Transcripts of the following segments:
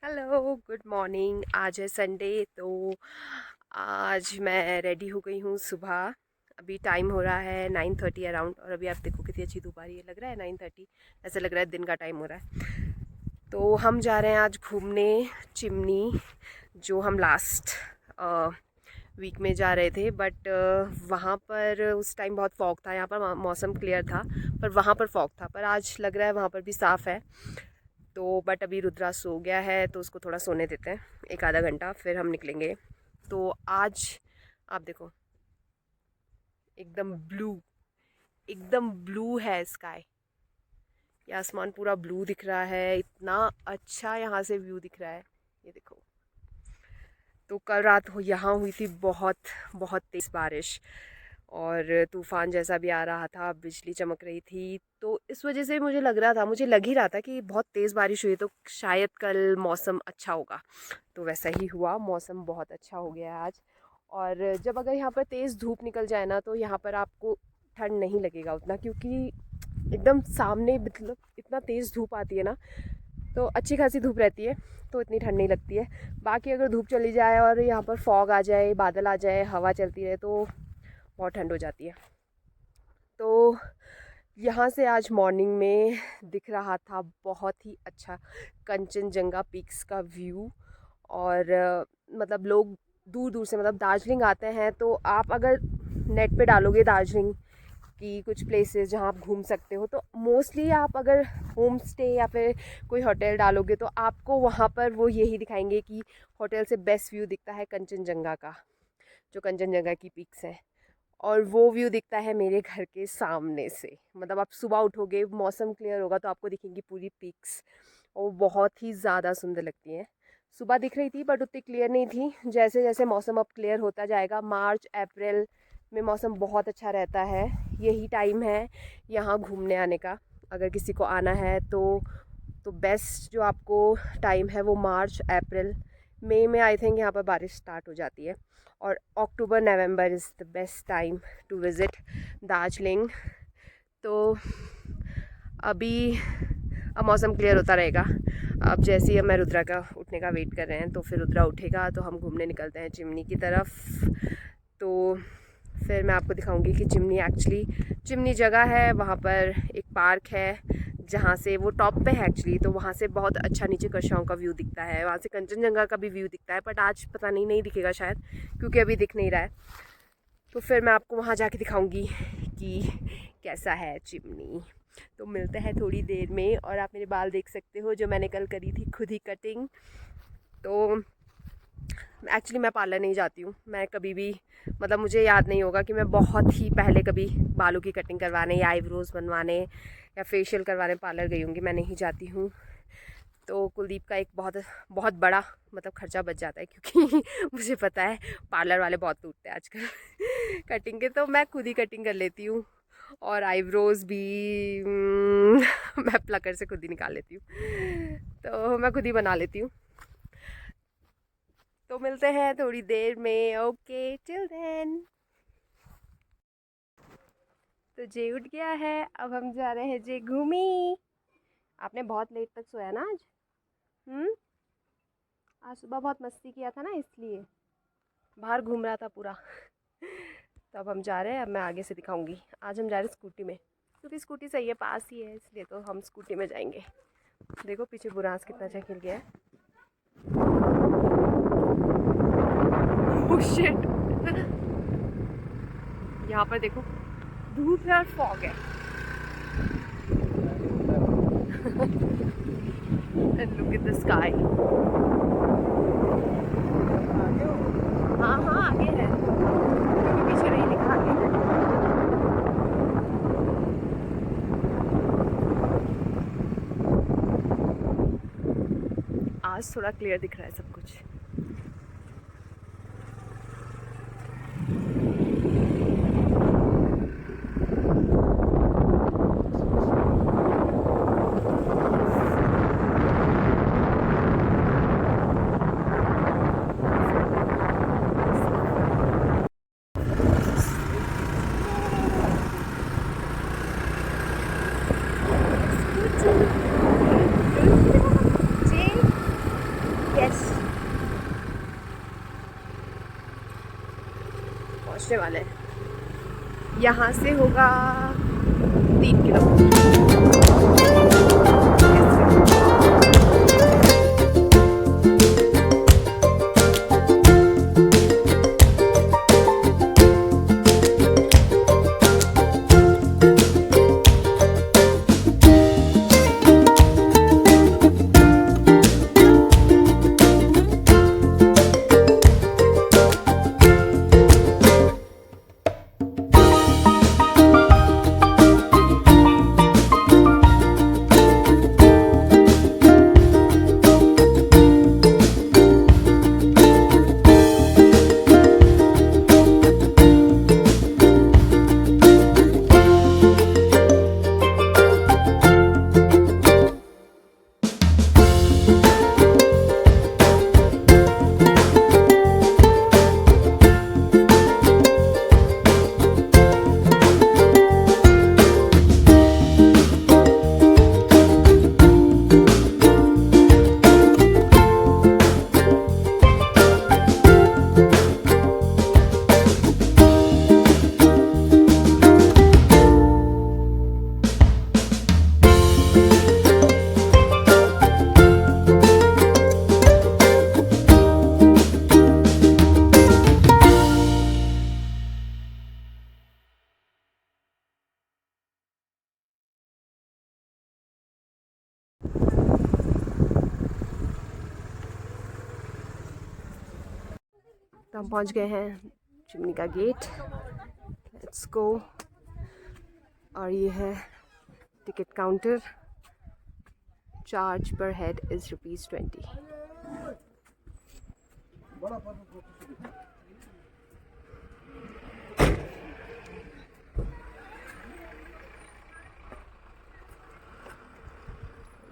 Hello, good morning. आज है Sunday, तो आज मैं रेडी हो गई हूँ सुबह। अभी टाइम हो रहा है 9:30 अराउंड, और अभी आप देखो कितनी अच्छी धूप आ रही है। लग रहा है 9:30, ऐसा लग रहा है दिन का टाइम हो रहा है। तो हम जा रहे हैं आज घूमने चिमनी, जो हम लास्ट वीक में जा रहे थे। बट वहाँ पर उस टाइम बहुत फॉग था। यहाँ पर मौसम क्लियर था, पर वहाँ पर फॉग था। पर आज लग रहा है वहाँ पर भी साफ़ है। तो बट अभी रुद्रा सो गया है, तो उसको थोड़ा सोने देते हैं, एक आधा घंटा, फिर हम निकलेंगे। तो आज आप देखो, एकदम ब्लू, एकदम ब्लू है स्काई। ये आसमान पूरा ब्लू दिख रहा है, इतना अच्छा यहाँ से व्यू दिख रहा है। ये देखो। तो कल रात यहाँ हुई थी बहुत बहुत तेज़ बारिश, और तूफ़ान जैसा भी आ रहा था, बिजली चमक रही थी। तो इस वजह से मुझे लग ही रहा था कि बहुत तेज़ बारिश हुई, तो शायद कल मौसम अच्छा होगा। तो वैसा ही हुआ, मौसम बहुत अच्छा हो गया आज। और जब अगर यहाँ पर तेज़ धूप निकल जाए ना, तो यहाँ पर आपको ठंड नहीं लगेगा उतना, क्योंकि एकदम सामने मतलब इतना तेज़ धूप आती है ना, तो अच्छी खासी धूप रहती है, तो इतनी ठंड नहीं लगती है। बाकी अगर धूप चली जाए और यहाँ पर फॉग आ जाए, बादल आ जाए, हवा चलती रहे, तो बहुत ठंड हो जाती है। तो यहाँ से आज मॉर्निंग में दिख रहा था बहुत ही अच्छा कंचनजंगा पीक्स का व्यू। और मतलब लोग दूर दूर से, मतलब दार्जिलिंग आते हैं, तो आप अगर नेट पे डालोगे दार्जिलिंग की कुछ प्लेसेस जहाँ आप घूम सकते हो, तो मोस्टली आप अगर होम स्टे या फिर कोई होटल डालोगे, तो आपको वहाँ पर वो यही दिखाएंगे कि होटल से बेस्ट व्यू दिखता है कंचनजंगा का, जो कंचनजंगा की पीक्स हैं। और वो व्यू दिखता है मेरे घर के सामने से। मतलब आप सुबह उठोगे, मौसम क्लियर होगा, तो आपको दिखेंगी पूरी पीक्स, और बहुत ही ज़्यादा सुंदर लगती हैं। सुबह दिख रही थी, बट उतनी क्लियर नहीं थी। जैसे जैसे मौसम अब क्लियर होता जाएगा, मार्च अप्रैल में मौसम बहुत अच्छा रहता है। यही टाइम है यहाँ घूमने आने का। अगर किसी को आना है तो बेस्ट जो आपको टाइम है वो मार्च अप्रैल। मई में आई थिंक यहाँ पर बारिश स्टार्ट हो जाती है, और October November is the best time to visit Darjeeling. तो अभी अब मौसम क्लियर होता रहेगा। अब जैसे ही मैं रुद्रा का उठने का वेट कर रहे हैं, तो फिर रुद्रा उठेगा तो हम घूमने निकलते हैं चिमनी की तरफ। तो फिर मैं आपको दिखाऊंगी कि चिमनी जगह है, वहाँ पर एक पार्क है जहाँ से वो टॉप पे है एक्चुअली, तो वहाँ से बहुत अच्छा नीचे करशाओं का व्यू दिखता है, वहाँ से कंचनजंगा का भी व्यू दिखता है। बट आज पता नहीं दिखेगा शायद, क्योंकि अभी दिख नहीं रहा है। तो फिर मैं आपको वहाँ जाके दिखाऊंगी कि कैसा है चिमनी। तो मिलते हैं थोड़ी देर में। और आप मेरे बाल देख सकते हो, जो मैंने कल करी थी खुद ही कटिंग। तो एक्चुअली मैं पार्लर नहीं जाती हूँ, मैं कभी भी, मतलब मुझे याद नहीं होगा कि मैं बहुत ही पहले कभी बालों की कटिंग करवाने या आईब्रोज़ बनवाने या फेशियल करवाने पार्लर गई होंगी। मैं नहीं जाती हूँ। तो कुलदीप का एक बहुत बहुत बड़ा मतलब खर्चा बच जाता है, क्योंकि मुझे पता है पार्लर वाले बहुत लूटते हैं आजकल कटिंग के। तो मैं खुद ही कटिंग कर लेती हूँ, और आईब्रोज़ भी मैं प्लकर से खुद ही निकाल लेती हूँ, तो मैं खुद ही बना लेती हूँ। तो मिलते हैं थोड़ी देर में। Okay, till then. तो जे उठ गया है, अब हम जा रहे हैं जे घूमी। आपने बहुत लेट तक सोया ना आज? हम्म। आज सुबह बहुत मस्ती किया था ना, इसलिए बाहर घूम रहा था पूरा तो अब हम जा रहे हैं, अब मैं आगे से दिखाऊंगी। आज हम जा रहे हैं स्कूटी में, क्योंकि स्कूटी सही है, पास ही है, इसलिए तो हम स्कूटी में जाएंगे। देखो पीछे बुरांस कितना अच्छा खिल गया है। ओह शिट यहाँ पर देखो, धूप है और फॉग है and look at the sky। हाँ हाँ आगे है, क्योंकि पीछे नहीं दिखा आगे है। आज थोड़ा क्लियर दिख रहा है सब कुछ। पहुंचने वाले हैं। यहाँ से होगा 3 किलोमीटर। तो हम पहुंच गए हैं चिमनी का गेट। Let's go. और ये है टिकट काउंटर। चार्ज पर हेड इज़ ₹20।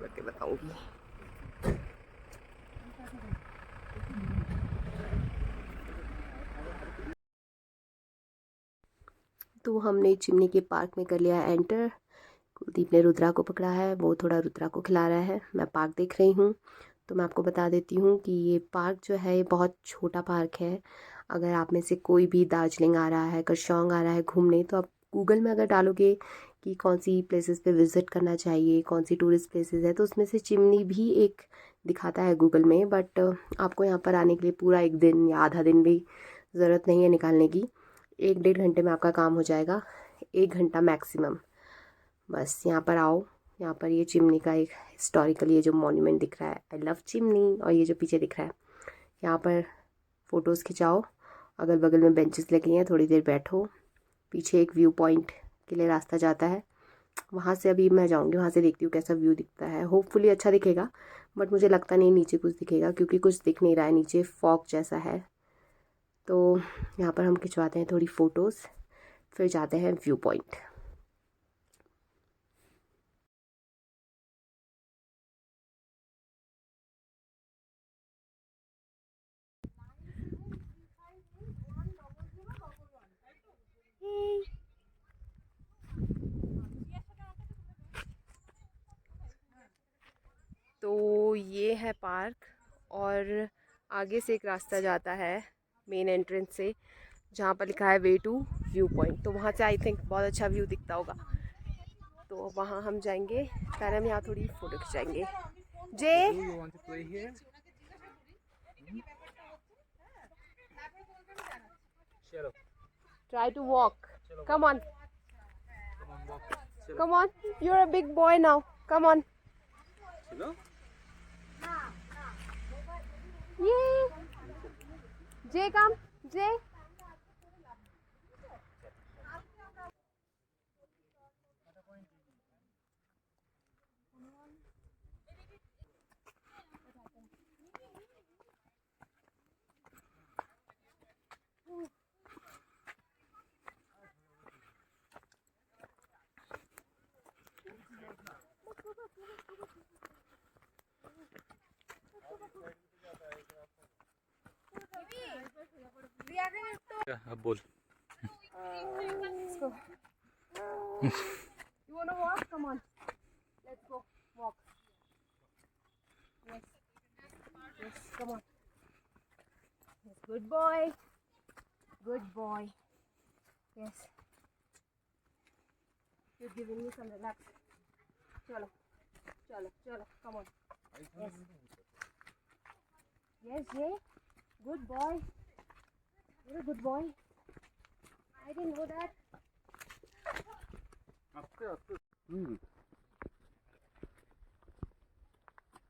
करके बताऊंगी। तो हमने चिमनी के पार्क में कर लिया है एंटर। कुलदीप ने रुद्रा को पकड़ा है, वो थोड़ा रुद्रा को खिला रहा है। मैं पार्क देख रही हूँ। तो मैं आपको बता देती हूँ कि ये पार्क जो है ये बहुत छोटा पार्क है। अगर आप में से कोई भी दार्जिलिंग आ रहा है, करसोग आ रहा है घूमने, तो आप गूगल में अगर डालोगे कि कौन सी प्लेसेस पे विज़िट करना चाहिए, कौन सी टूरिस्ट प्लेसेस है, तो उसमें से चिमनी भी एक दिखाता है गूगल में। बट आपको यहाँ पर आने के लिए पूरा 1 दिन या आधा दिन भी ज़रूरत नहीं है निकालने की। 1-1.5 घंटे में आपका काम हो जाएगा, 1 घंटा मैक्सिमम। बस यहाँ पर आओ। यहाँ पर ये चिमनी का एक हिस्टोरिकल ये जो मॉन्यूमेंट दिख रहा है, आई लव चिमनी, और ये जो पीछे दिख रहा है, यहाँ पर फ़ोटोज़ खिंचाओ। अगल बगल में बेंचेस लगी हैं, थोड़ी देर बैठो। पीछे एक व्यू पॉइंट के लिए रास्ता जाता है, वहाँ से अभी मैं जाऊँगी, वहाँ से देखती हूँ कैसा व्यू दिखता है। होपफुली अच्छा दिखेगा, बट मुझे लगता नहीं नीचे कुछ दिखेगा, क्योंकि कुछ दिख नहीं रहा है, नीचे फॉग जैसा है। तो यहाँ पर हम खिंचवाते हैं थोड़ी फ़ोटोज़, फिर जाते हैं व्यू पॉइंट। तो ये है पार्क, और आगे से एक रास्ता जाता है मेन एंट्रेंस से, जहाँ पर लिखा है वे टू व्यू पॉइंट। तो वहाँ से आई थिंक बहुत अच्छा व्यू दिखता होगा। तो वहाँ हम जाएंगे, पहले हम यहाँ थोड़ी फ़ोटो खिंचाएंगे। जे try to walk. Come on. Come on. You're a big boy now. Come on. Yay. Jay, come. Jay. अब बोल। Let's go. You wanna walk? Come on. Let's go. Walk. Yes. Yes. Come on. Yes. Good boy. Good boy. Yes. You're giving me some relax. Chalo. Chalo. Chalo. Come on. Yes. Yes, Jay. Good boy. You're a good boy. I didn't know that.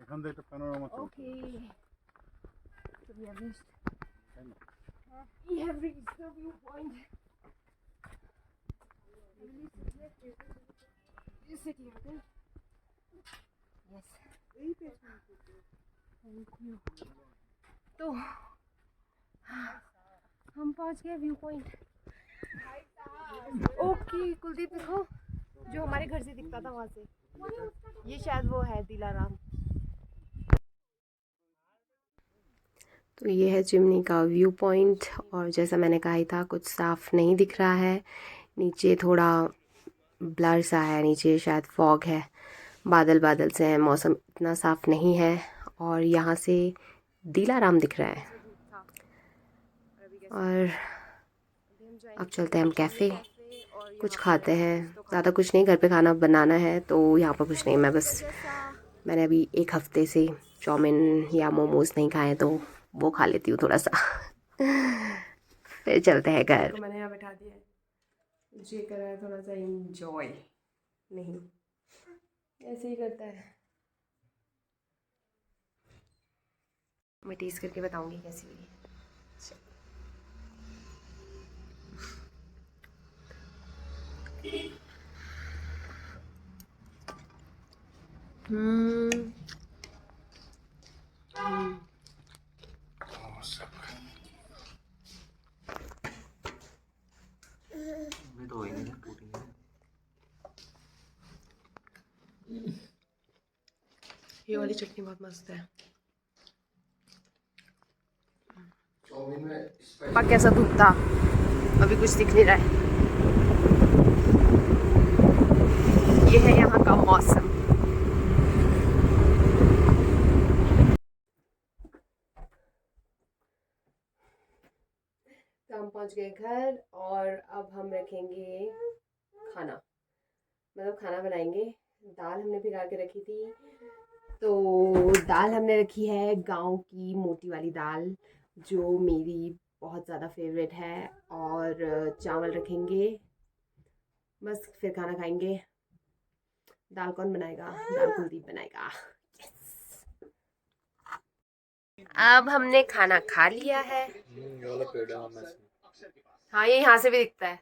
এখান থেকে একটা panorama Okay. So we have reached. We have reached the viewpoint. You sit here, okay? Yes. Thank you. तो हम पहुंच गए view point. Okay Kuldeep देखो जो हमारे घर से दिखता था वहां से. ये शायद वो है दिलाराम. तो ये है चिमनी का व्यू पॉइंट. और जैसा मैंने कहा ही था कुछ साफ़ नहीं दिख रहा है. नीचे थोड़ा ब्लर सा है. नीचे शायद फॉग है. बादल बादल से हैं. मौसम इतना साफ़ नहीं है. और यहाँ से दिलाराम दिख रहा है. और अब चलते हैं हम कैफ़े. कुछ खाते हैं. ज़्यादा कुछ नहीं. घर पे खाना बनाना है तो यहाँ पर कुछ नहीं. मैंने अभी एक हफ़्ते से चाउमीन या मोमोज़ नहीं खाए तो वो खा लेती हूँ थोड़ा सा. फिर चलते हैं घर. मैंने यहाँ बैठा दिया है. मुझे कर रहा है थोड़ा सा इंजॉय. नहीं ऐसे ही करता है. मैं टेस्ट करके बताऊंगी कैसी हुई. ये वाली चटनी बहुत मस्त है. पापा कैसा धूप था. अभी कुछ दिख नहीं रहा है. ये है यहाँ का मौसम. तो हम पहुँच गए घर और अब हम रखेंगे खाना. मतलब खाना बनाएंगे. दाल हमने भिगा के रखी थी. तो दाल हमने रखी है गांव की मोटी वाली दाल जो मेरी बहुत ज़्यादा फेवरेट है. और चावल रखेंगे. बस फिर खाना खाएंगे. दाल कौन बनाएगा. दाल कुलदीप बनाएगा. अब हमने खाना खा लिया है. हाँ ये यहाँ से भी दिखता है.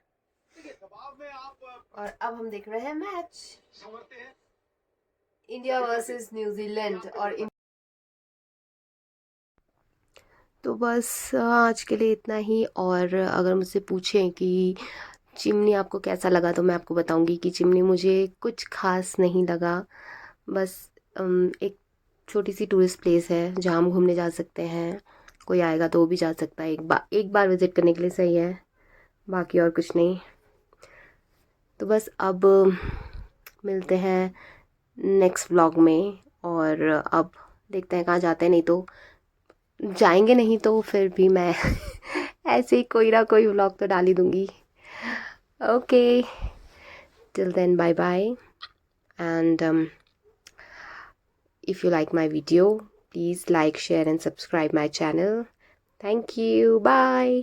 और अब हम देख रहे हैं मैच. India versus New Zealand. और तो बस आज के लिए इतना ही. और अगर मुझसे पूछें कि चिमनी आपको कैसा लगा तो मैं आपको बताऊंगी कि चिमनी मुझे कुछ खास नहीं लगा. बस एक छोटी सी टूरिस्ट प्लेस है जहाँ हम घूमने जा सकते हैं. कोई आएगा तो वो भी जा सकता है. एक बार विज़िट करने के लिए सही है. बाकी और कुछ नहीं. तो बस अब मिलते हैं नेक्स्ट व्लॉग में. और अब देखते हैं कहाँ जाते हैं. नहीं तो जाएंगे नहीं तो फिर भी मैं ऐसे ही कोई ना कोई व्लॉग तो डाल ही दूँगी. Okay till then bye bye. And if you like my video please like, share and subscribe my channel. Thank you. Bye.